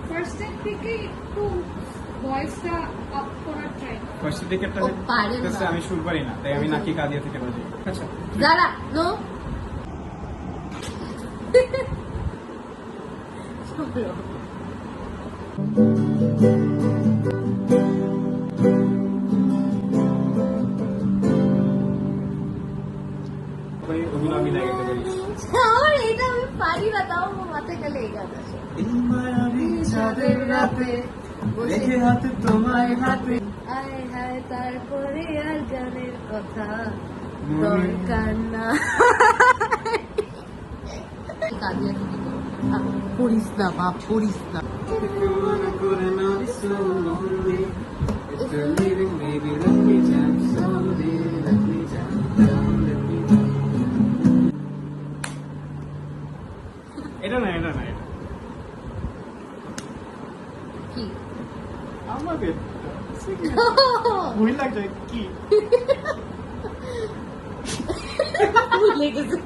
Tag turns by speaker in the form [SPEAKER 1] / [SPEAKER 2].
[SPEAKER 1] First time থেকে একটু ভয়েসটা আপ করার ট্রাই
[SPEAKER 2] ফার্স্ট দিকেরটা আমি সুর পারি না, তাই আমি নাকি কাঁদিয়া থেকে বাজি। আচ্ছা
[SPEAKER 3] দাঁড়া নো
[SPEAKER 2] অভিনয় গাইতে পারি।
[SPEAKER 3] আমার এটা আমি পারি না, তাও আমার মাথায় গেলে এই গান আসে।
[SPEAKER 2] চাঁদের রাতে রেখে হাতে তোমায় হাতে
[SPEAKER 3] আয় হায় তারপরে আর গানের কথা দরকার না। কাঁদিয়া দিবি তো। পড়িস না বাপ, পড়িস না।
[SPEAKER 2] এটা না, এটা না, এটা
[SPEAKER 3] কি
[SPEAKER 2] আমাদের ভুল লাগছে কি
[SPEAKER 3] ভুলে গেছে।